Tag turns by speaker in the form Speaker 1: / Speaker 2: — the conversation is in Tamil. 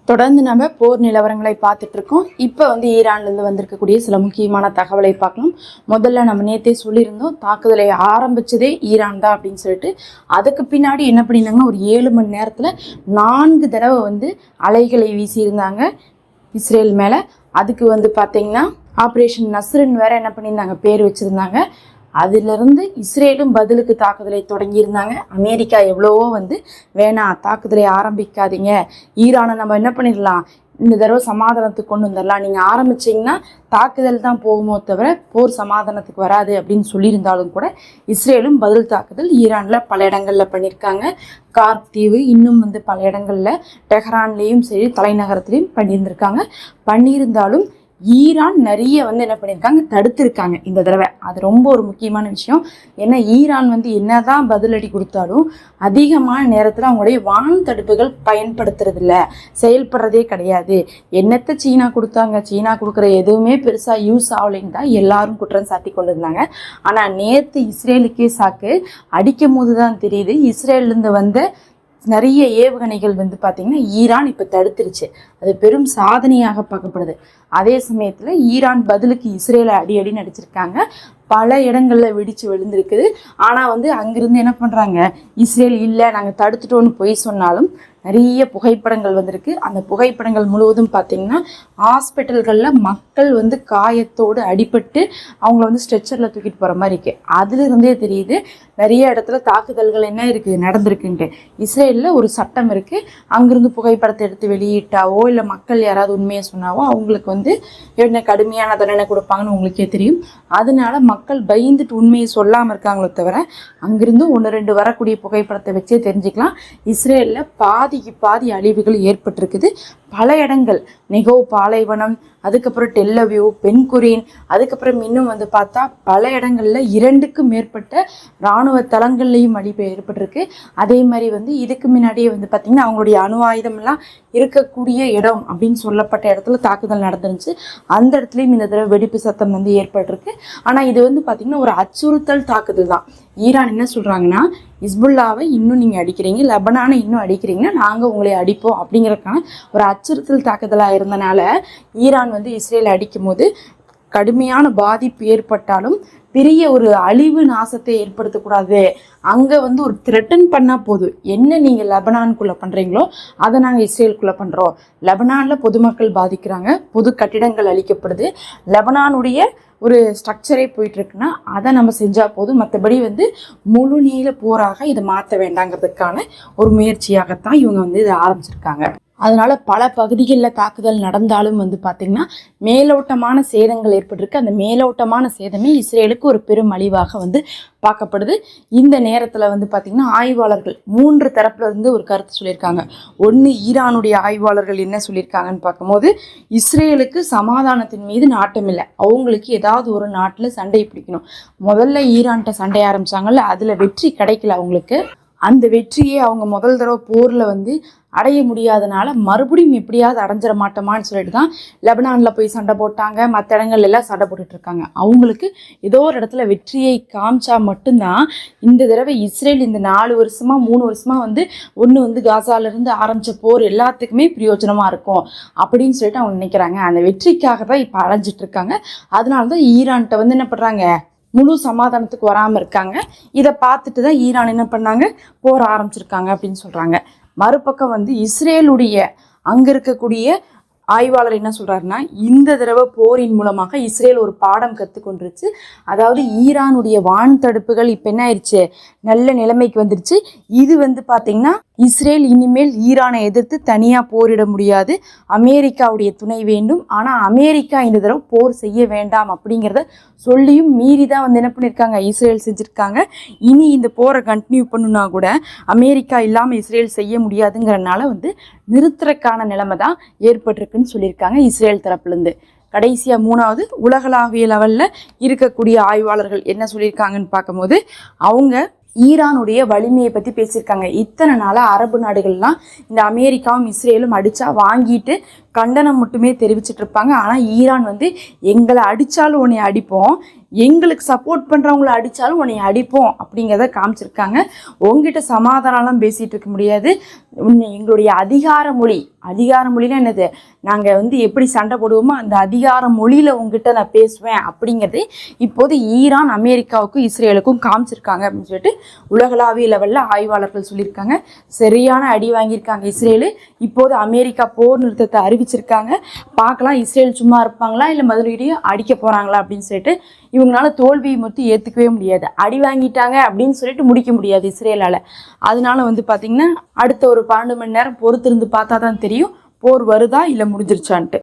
Speaker 1: தொடர்ந்து நம்ம போர் நிலவரங்களை பார்த்துட்டு இருக்கோம். இப்போ ஈரான்லேருந்து வந்திருக்கக்கூடிய சில முக்கியமான தகவலை பார்க்கலாம். முதல்ல நம்ம நேற்றே சொல்லியிருந்தோம், தாக்குதலை ஆரம்பித்ததே ஈரான் தான் அப்படின்னு சொல்லிட்டு. அதுக்கு பின்னாடி என்ன பண்ணியிருந்தாங்கன்னா, ஒரு 7 மணி நேரத்தில் 4 தடவை அலைகளை வீசியிருந்தாங்க இஸ்ரேல் மேலே. அதுக்கு பார்த்திங்கன்னா ஆப்ரேஷன் நஸ்ருன்னு வேறு என்ன பண்ணியிருந்தாங்க, பேர் வச்சுருந்தாங்க. அதிலிருந்து இஸ்ரேலும் பதிலுக்கு தாக்குதலை தொடங்கியிருந்தாங்க. அமெரிக்கா எவ்வளவோ வேணாம், தாக்குதலை ஆரம்பிக்காதீங்க, ஈரானை நம்ம என்ன பண்ணிடலாம், இந்த தடவை சமாதானத்துக்கு கொண்டு வந்துடலாம், நீங்கள் ஆரம்பிச்சிங்கன்னா தாக்குதல் தான் போகுமோ தவிர போர் சமாதானத்துக்கு வராது அப்படின்னு சொல்லியிருந்தாலும் கூட இஸ்ரேலும் பதில் தாக்குதல் ஈரானில் பல இடங்களில் பண்ணியிருக்காங்க. கார்க் தீவு, இன்னும் பல இடங்களில் டெஹ்ரான்லேயும் சரி தலைநகரத்துலேயும் பண்ணியிருந்தாலும் ஈரான் நிறைய என்ன பண்ணியிருக்காங்க, தடுத்திருக்காங்க இந்த தடவை. அது ரொம்ப ஒரு முக்கியமான விஷயம். ஏன்னா ஈரான் என்னதான் பதிலடி கொடுத்தாலும் அதிகமான நேரத்தில் அவங்களுடைய வான் தடுப்புகள் பயன்படுத்துறதில்ல, செயல்படுறதே கிடையாது. என்னத்தை சீனா கொடுத்தாங்க, சீனா கொடுக்குற எதுவுமே பெருசாக யூஸ் ஆகலைன்னு தான் எல்லாரும் குற்றம் சாட்டி கொண்டு இருந்தாங்க. ஆனால் நேற்று இஸ்ரேலுக்கே சாக்கு அடிக்கும் போது தான் தெரியுது, இஸ்ரேல்லேருந்து நிறைய ஏவுகணைகள் பார்த்திங்கன்னா ஈரான் இப்போ தடுத்துருச்சு. அது பெரும் சாதனையாக பார்க்கப்படுது. அதே சமயத்தில் ஈரான் பதிலுக்கு இஸ்ரேலை அடி நடிச்சிருக்காங்க. பல இடங்களில் வெடித்து விழுந்திருக்குது. ஆனால் அங்கிருந்து என்ன பண்ணுறாங்க, இஸ்ரேல் இல்லை நாங்கள் தடுத்துட்டோன்னு போய் சொன்னாலும் நிறைய புகைப்படங்கள் வந்திருக்கு. அந்த புகைப்படங்கள் முழுவதும் பார்த்திங்கன்னா ஹாஸ்பிட்டல்களில் மக்கள் காயத்தோடு அடிபட்டு அவங்கள ஸ்ட்ரெச்சரில் தூக்கிட்டு போகிற மாதிரி இருக்குது. அதிலிருந்தே தெரியுது நிறைய இடத்துல தாக்குதல்கள் என்ன இருக்குது, நடந்திருக்குன்ட்டு. இஸ்ரேலில் ஒரு சட்டம் இருக்குது, அங்கிருந்து புகைப்படத்தை எடுத்து வெளியிட்டாவோ இல்லை மக்கள் யாராவது உண்மையை சொன்னாவோ அவங்களுக்கு என்ன கடுமையான தண்டனை கொடுப்பாங்கன்னு உங்களுக்கே தெரியும். அதனால மக்கள் பயந்துட்டு உண்மையை சொல்லாமல் இருக்காங்களோ தவிர அங்கிருந்து 1-2 வரக்கூடிய புகைப்படத்தை வச்சே தெரிஞ்சுக்கலாம். இஸ்ரேலில் பாதிக்கு பாதி அழிவுகள் ஏற்பட்டிருக்குது. பல இடங்கள், நெகோ பாலைவனம், அதுக்கப்புறம் டெல்லவியூ, பென்குரின், அதுக்கப்புறம் இன்னும் பார்த்தா பல இடங்களில் 2க்கும் மேற்பட்ட இராணுவ தளங்கள்லையும் அழிவு ஏற்பட்டிருக்கு. அதே மாதிரி இதுக்கு முன்னாடியே பார்த்திங்கன்னா அவங்களுடைய அணு ஆயுதம்லாம் இருக்கக்கூடிய இடம் அப்படின்னு சொல்லப்பட்ட இடத்துல தாக்குதல் நடந்துருந்துச்சு. அந்த இடத்துலையும் இந்த தடவை வெடிப்பு சத்தம் ஏற்பட்டிருக்கு. ஆனால் இது பார்த்திங்கன்னா ஒரு அச்சுறுத்தல் தாக்குதல் தான். ஈரான் என்ன சொல்கிறாங்கன்னா, ஹிஸ்புல்லாவை இன்னும் நீங்கள் அடிக்கிறீங்க, லெபனானை இன்னும் அடிக்கிறீங்கன்னா நாங்கள் உங்களை அடிப்போம் அப்படிங்கிறதுக்கான ஒரு அச்சுறுத்தல் தாக்குதலாக இருந்தனால ஈரான் இஸ்ரேலை அடிக்கும் போது கடுமையான பாதிப்பு ஏற்பட்டாலும் பெரிய ஒரு அழிவு நாசத்தை ஏற்படுத்தக்கூடாது. அங்கே ஒரு த்ரெட்டன் பண்ணால் போதும், என்ன நீங்கள் லெபனானுக்குள்ளே பண்ணுறீங்களோ அதை நாங்கள் இஸ்ரேலுக்குள்ளே பண்ணுறோம். லெபனானில் பொதுமக்கள் பாதிக்கிறாங்க, பொது கட்டிடங்கள் அழிக்கப்படுது, லெபனானுடைய ஒரு ஸ்ட்ரக்சரே போயிட்டுருக்குன்னா அதை நம்ம செஞ்சால் போதும். மற்றபடி முழு நீள போராக இதை மாற்ற வேண்டாங்கிறதுக்கான ஒரு முயற்சியாகத்தான் இவங்க இதை ஆரம்பிச்சிருக்காங்க. அதனால் பல பகுதிகளில் தாக்குதல் நடந்தாலும் பார்த்திங்கன்னா மேலோட்டமான சேதங்கள் ஏற்பட்டிருக்கு. அந்த மேலோட்டமான சேதமே இஸ்ரேலுக்கு ஒரு பெரும் அழிவாக பார்க்கப்படுது. இந்த நேரத்தில் பார்த்திங்கன்னா ஆய்வாளர்கள் 3 தரப்புலேருந்து ஒரு கருத்து சொல்லியிருக்காங்க. ஒன்று, ஈரானுடைய ஆய்வாளர்கள் என்ன சொல்லியிருக்காங்கன்னு பார்க்கும்போது, இஸ்ரேலுக்கு சமாதானத்தின் மீது நாட்டம் இல்லை, அவங்களுக்கு ஏதாவது ஒரு நாட்டில் சண்டை பிடிக்கணும். முதல்ல ஈரான்கிட்ட சண்டை ஆரம்பித்தாங்கல்ல, அதில் வெற்றி கிடைக்கல அவங்களுக்கு. அந்த வெற்றியை அவங்க முதல் தடவை போரில் அடைய முடியாதனால மறுபடியும் எப்படியாவது அடைஞ்சிட மாட்டோமான்னு சொல்லிட்டு தான் லெபனானில் போய் சண்டை போட்டாங்க, மற்ற இடங்கள்ல எல்லாம் சண்டை போட்டுட்ருக்காங்க. அவங்களுக்கு ஏதோ ஒரு இடத்துல வெற்றியை காமிச்சா மட்டும்தான் இந்த தடவை இஸ்ரேல் இந்த 4 வருஷமாக 3 வருஷமாக ஒன்று காசாலேருந்து ஆரம்பித்த போர் எல்லாத்துக்குமே பிரயோஜனமாக இருக்கும் அப்படின்னு சொல்லிட்டு அவங்க நினைக்கிறாங்க. அந்த வெற்றிக்காக தான் இப்போ அலைஞ்சிட்ருக்காங்க. அதனால தான் ஈரான்கிட்ட என்ன பண்ணுறாங்க, முழு சமாதானத்துக்கு வராமல் இருக்காங்க. இதை பார்த்துட்டு தான் ஈரான் என்ன பண்ணாங்க, போர் ஆரம்பிச்சிருக்காங்க அப்படின்னு சொல்கிறாங்க. மறுபக்கம் இஸ்ரேலுடைய அங்கே இருக்கக்கூடிய ஆய்வாளர் என்ன சொல்கிறாருன்னா, இந்த தடவை போரின் மூலமாக இஸ்ரேல் ஒரு பாடம் கற்றுக்கொண்டுருச்சு. அதாவது ஈரானுடைய வான் தடுப்புகள் இப்போ என்ன ஆயிடுச்சு, நல்ல நிலைமைக்கு வந்துருச்சு. இது பார்த்திங்கன்னா இஸ்ரேல் இனிமேல் ஈரானை எதிர்த்து தனியாக போரிட முடியாது, அமெரிக்காவுடைய துணை வேண்டும். ஆனால் அமெரிக்கா இந்த தடவை போர் செய்ய வேண்டாம் அப்படிங்கிறத சொல்லியும் மீறி தான் என்ன பண்ணியிருக்காங்க, இஸ்ரேல் செஞ்சுருக்காங்க. இனி இந்த போரை கண்டினியூ பண்ணுனா கூட அமெரிக்கா இல்லாமல் இஸ்ரேல் செய்ய முடியாதுங்கிறனால நிறுத்துறதுக்கான நிலைமை தான் ஏற்பட்டிருக்குன்னு சொல்லியிருக்காங்க இஸ்ரேல் தரப்புலேருந்து. கடைசியாக 3வது, உலகளாவிய லெவலில் இருக்கக்கூடிய ஆய்வாளர்கள் என்ன சொல்லியிருக்காங்கன்னு பார்க்கும்போது, அவங்க ஈரானுடைய வலிமையை பற்றி பேசியிருக்காங்க. இத்தனை நாளாக அரபு நாடுகள்லாம் இந்த அமெரிக்காவும் இஸ்ரேலும் அடித்தா வாங்கிட்டு கண்டனம் மட்டுமே தெரிவிச்சிட்டு இருப்பாங்க. ஆனால் ஈரான் எங்களை அடித்தாலும் உன்னை அடிப்போம், எங்களுக்கு சப்போர்ட் பண்ணுறவங்கள அடித்தாலும் உன்னை அடிப்போம் அப்படிங்கிறத காமிச்சிருக்காங்க. உங்ககிட்ட சமாதானம்லாம் பேசிகிட்டு இருக்க முடியாது, எங்களுடைய அதிகார மொழினா என்னது, நாங்கள் வந்து எப்படி சண்டை போடுவோமோ அந்த அதிகார மொழியில் உங்ககிட்ட நான் பேசுவேன் அப்படிங்கிறது இப்போது ஈரான் அமெரிக்காவுக்கும் இஸ்ரேலுக்கும் காமிச்சிருக்காங்க அப்படின்னு சொல்லிட்டு உலகளாவிய லெவலில் ஆய்வாளர்கள் சொல்லியிருக்காங்க. சரியான அடி வாங்கியிருக்காங்க இஸ்ரேலு. இப்போது அமெரிக்கா போர் நிறுத்தத்தை அறிவிச்சிருக்காங்க. பார்க்கலாம் இஸ்ரேல் சும்மா இருப்பாங்களா இல்லை மறுபடியும் அடிக்க போகிறாங்களா அப்படின்னு சொல்லிட்டு. இவங்களால தோல்வியை மட்டும் ஏற்றுக்கவே முடியாது. அடி வாங்கிட்டாங்க அப்படின்னு சொல்லிட்டு முடிக்க முடியாது இஸ்ரேலால். அதனால வந்து பார்த்திங்கன்னா அடுத்த ஒரு 12 மணி நேரம் பொறுத்திருந்து பார்த்தா தான் தெரியும் போர் வருதா இல்லை முடிஞ்சிருச்சான்ட்டு.